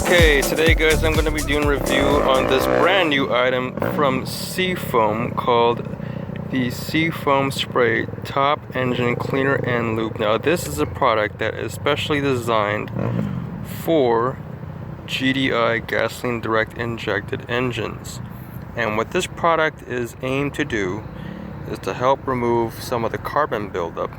Okay, today guys I'm going to be doing a review on this brand new item from Seafoam called the Seafoam Spray Top Engine Cleaner and Lube. Now this is a product that is specially designed for GDI gasoline direct injected engines. And what this product is aimed to do is to help remove some of the carbon buildup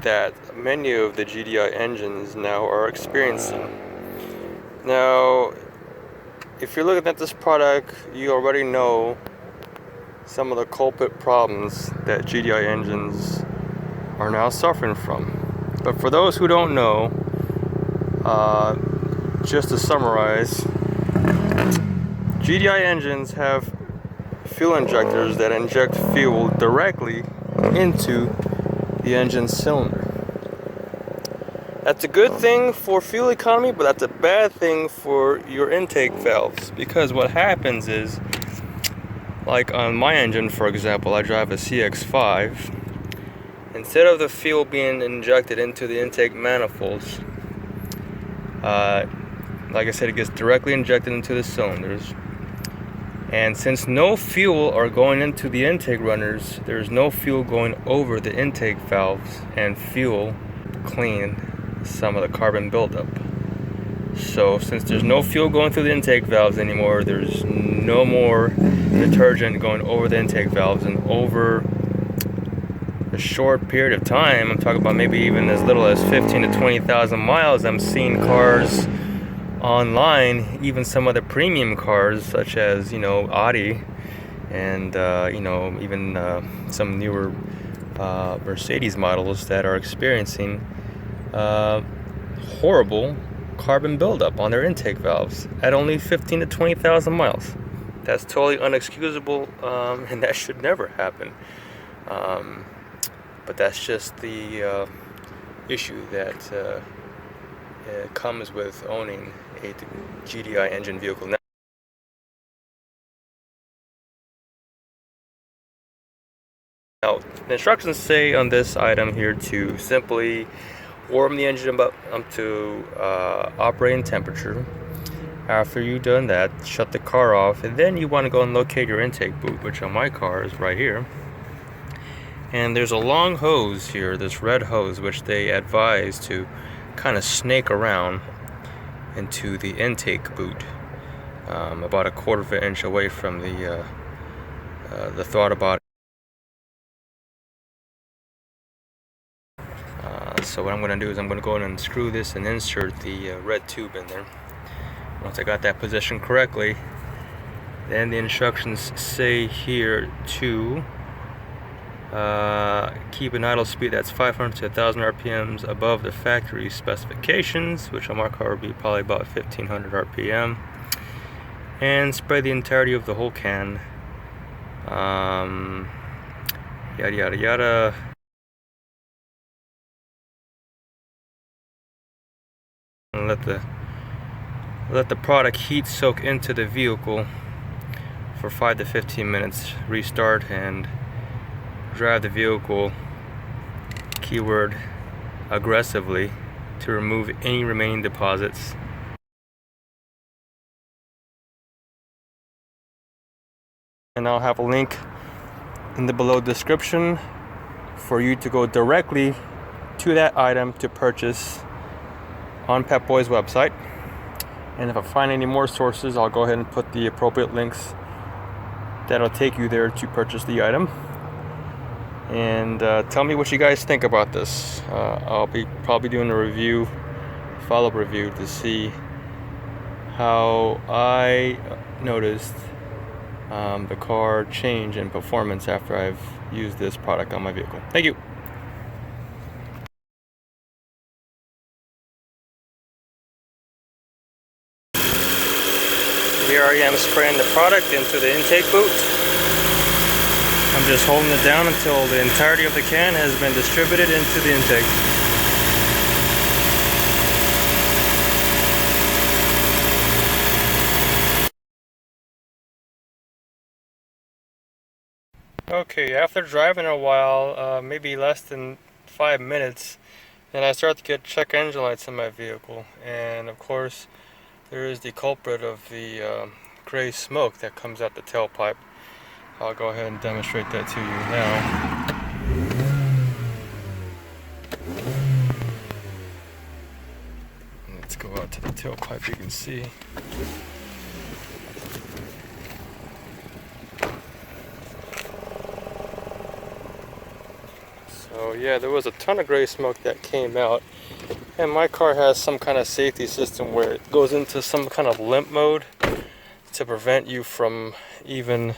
that many of the GDI engines now are experiencing. Now, if you're looking at this product, you already know some of the culprit problems that GDI engines are now suffering from. But for those who don't know, just to summarize, GDI engines have fuel injectors that inject fuel directly into the engine cylinder. That's a good thing for fuel economy, but that's a bad thing for your intake valves, because what happens is, like on my engine for example, I drive a CX-5. Instead of the fuel being injected into the intake manifolds, like I said, it gets directly injected into the cylinders. And since no fuel are going into the intake runners, there's no fuel going over the intake valves and fuel clean some of the carbon buildup. So since there's no fuel going through the intake valves anymore, there's no more detergent going over the intake valves, and over a short period of time, I'm talking about maybe even as little as 15 to 20,000 miles, I'm seeing cars online, even some of the premium cars such as, Audi and even some newer Mercedes models that are experiencing horrible carbon buildup on their intake valves at only 15 to 20,000 miles. That's totally unexcusable, and that should never happen. But that's just the issue that comes with owning a GDI engine vehicle. Now, the instructions say on this item here to simply warm the engine up to operating temperature. After you've done that, shut the car off, and then you want to go and locate your intake boot, which on my car is right here. And there's a long hose here, this red hose, which they advise to kind of snake around into the intake boot, about a quarter of an inch away from the throttle body. So what I'm going to do is I'm going to go in and screw this and insert the red tube in there. Once I got that positioned correctly, then the instructions say here to keep an idle speed that's 500 to 1000 RPMs above the factory specifications, which on my car would be probably about 1500 RPM, and spray the entirety of the whole can, yada yada yada. And let the product heat soak into the vehicle for 5 to 15 minutes. Restart and drive the vehicle, keyword aggressively, to remove any remaining deposits. And I'll have a link in the below description for you to go directly to that item to purchase on Pep Boy's website. And if I find any more sources, I'll go ahead and put the appropriate links that'll take you there to purchase the item. And tell me what you guys think about this. I'll be probably doing a follow-up review to see how I noticed the car change in performance after I've used this product on my vehicle. Thank you. Here I am spraying the product into the intake boot. I'm just holding it down until the entirety of the can has been distributed into the intake. Okay, after driving a while, maybe less than 5 minutes, then I start to get check engine lights in my vehicle, and of course there is the culprit of the gray smoke that comes out the tailpipe. I'll go ahead and demonstrate that to you now. Let's go out to the tailpipe, you can see. So yeah, there was a ton of gray smoke that came out, and my car has some kind of safety system where it goes into some kind of limp mode to prevent you from even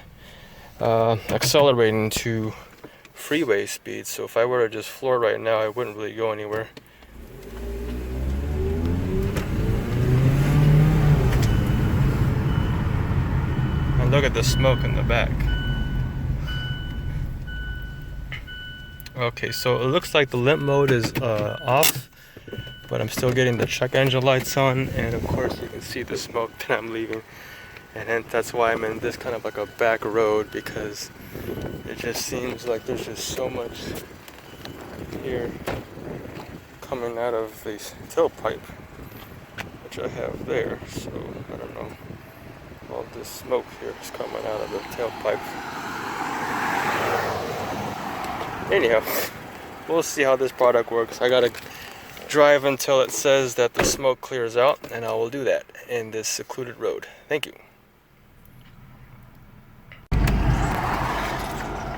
accelerating to freeway speed. So if I were to just floor right now, I wouldn't really go anywhere. And look at the smoke in the back. Okay, so it looks like the limp mode is off, but I'm still getting the check engine lights on, and of course you can see the smoke that I'm leaving. And then that's why I'm in this kind of like a back road, because it just seems like there's just so much here coming out of the tailpipe, which I have there. So I don't know, all this smoke here is coming out of the tailpipe. Anyhow, we'll see how this product works. I gotta drive until it says that the smoke clears out, and I will do that in this secluded road. Thank you.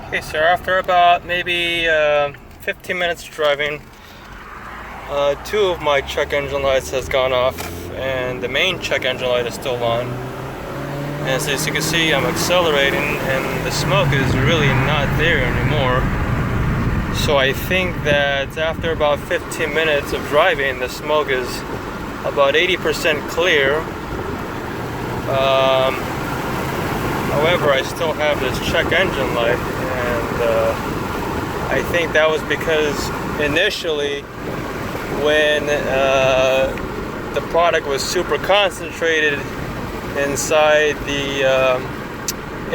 Okay, so after about maybe 15 minutes driving, two of my check engine lights has gone off, and the main check engine light is still on. And so as you can see, I'm accelerating, and the smoke is really not there anymore. So I think that after about 15 minutes of driving, the smoke is about 80% clear. However, I still have this check engine light, and I think that was because initially when the product was super concentrated inside the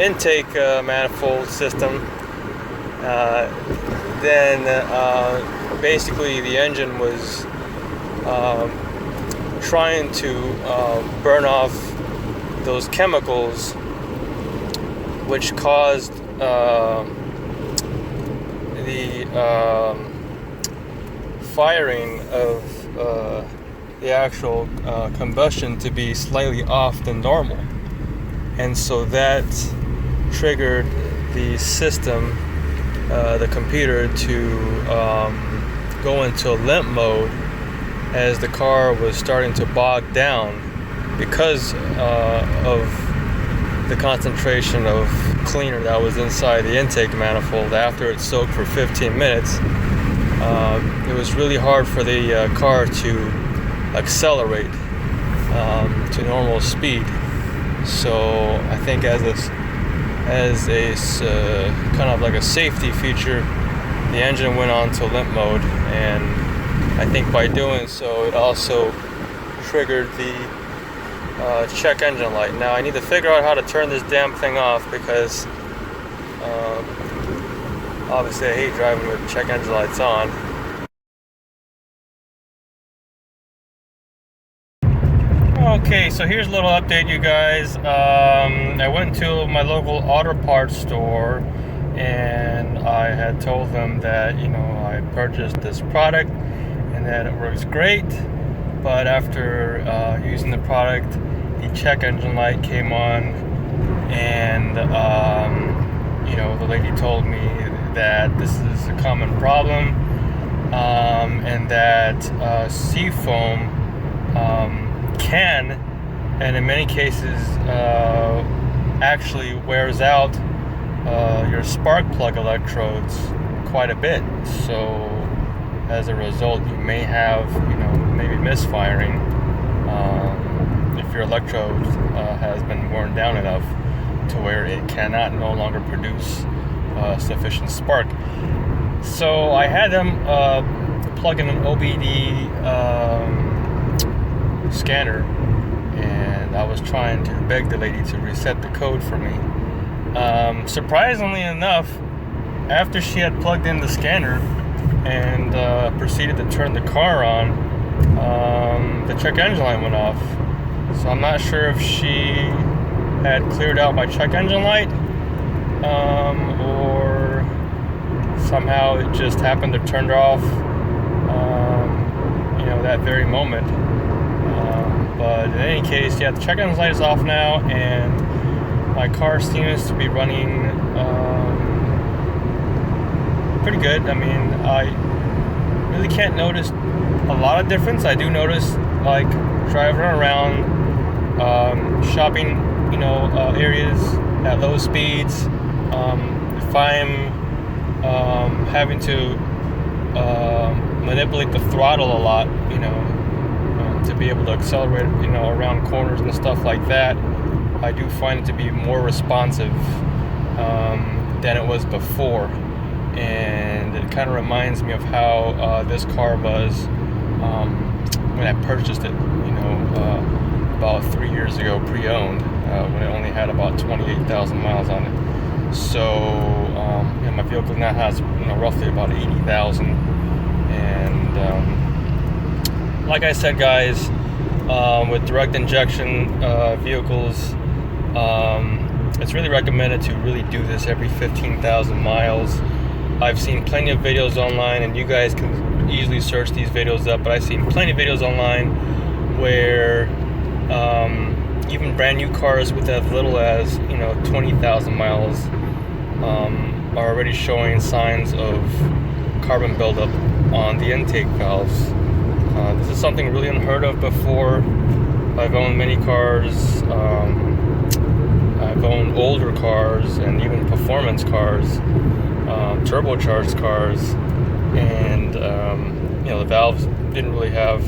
intake manifold system, then basically the engine was trying to burn off those chemicals, which caused the firing of the actual combustion to be slightly off than normal. And so that triggered the system, the computer, to go into limp mode as the car was starting to bog down because of the concentration of cleaner that was inside the intake manifold. After it soaked for 15 minutes, it was really hard for the car to accelerate to normal speed. So I think as a kind of like a safety feature, the engine went on to limp mode, and I think by doing so it also triggered the check engine light. Now I need to figure out how to turn this damn thing off, because obviously I hate driving with check engine lights on. Okay, so here's a little update, you guys. I went to my local auto parts store, and I had told them that, you know, I purchased this product and that it works great, but after using the product, the check engine light came on, and you know, the lady told me that this is a common problem, and that Seafoam can, and in many cases actually wears out your spark plug electrodes quite a bit. So as a result, you may have, you know, maybe misfiring if your electrode has been worn down enough to where it cannot no longer produce sufficient spark. So I had them plug in an OBD scanner, and I was trying to beg the lady to reset the code for me. Surprisingly enough, after she had plugged in the scanner and proceeded to turn the car on, the check engine light went off. So I'm not sure if she had cleared out my check engine light, or somehow it just happened to turn off, that very moment. But in any case, yeah, the check engine light is off now, and my car seems to be running pretty good. I mean, I really can't notice a lot of difference. I do notice, like, driving around, shopping, areas at low speeds. If I'm having to manipulate the throttle a lot, to be able to accelerate, around corners and stuff like that, I do find it to be more responsive than it was before. And it kind of reminds me of how this car was when I purchased it, about 3 years ago, pre-owned, when it only had about 28,000 miles on it. So my vehicle now has roughly about 80,000. And like I said, guys, with direct injection vehicles, it's really recommended to really do this every 15,000 miles. I've seen plenty of videos online, and you guys can easily search these videos up, but I've seen plenty of videos online where even brand new cars with as little as 20,000 miles are already showing signs of carbon buildup on the intake valves. This is something really unheard of before. I've owned many cars. I've owned older cars and even performance cars, turbocharged cars, and the valves didn't really have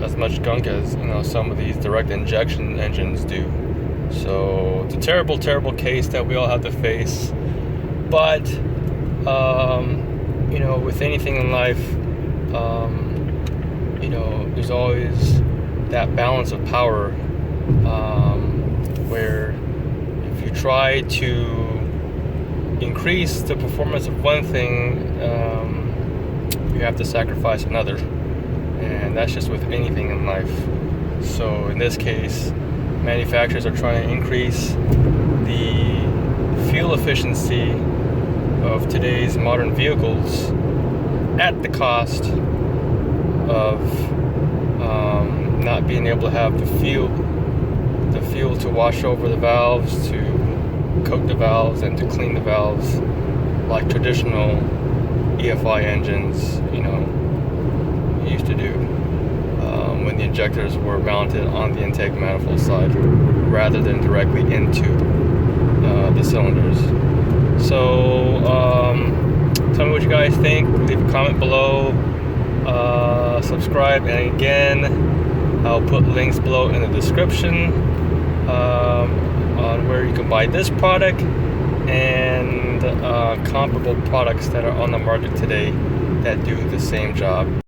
as much gunk as some of these direct injection engines do. So it's a terrible, terrible case that we all have to face. But with anything in life, there's always that balance of power, where if you try to increase the performance of one thing, you have to sacrifice another. And that's just with anything in life. So in this case, manufacturers are trying to increase the fuel efficiency of today's modern vehicles at the cost of not being able to have the fuel to wash over the valves, to coat the valves, and to clean the valves like traditional EFI engines used to do, when the injectors were mounted on the intake manifold side rather than directly into the cylinders. So tell me what you guys think. Leave a comment below, subscribe, and again, I'll put links below in the description on where you can buy this product and comparable products that are on the market today that do the same job.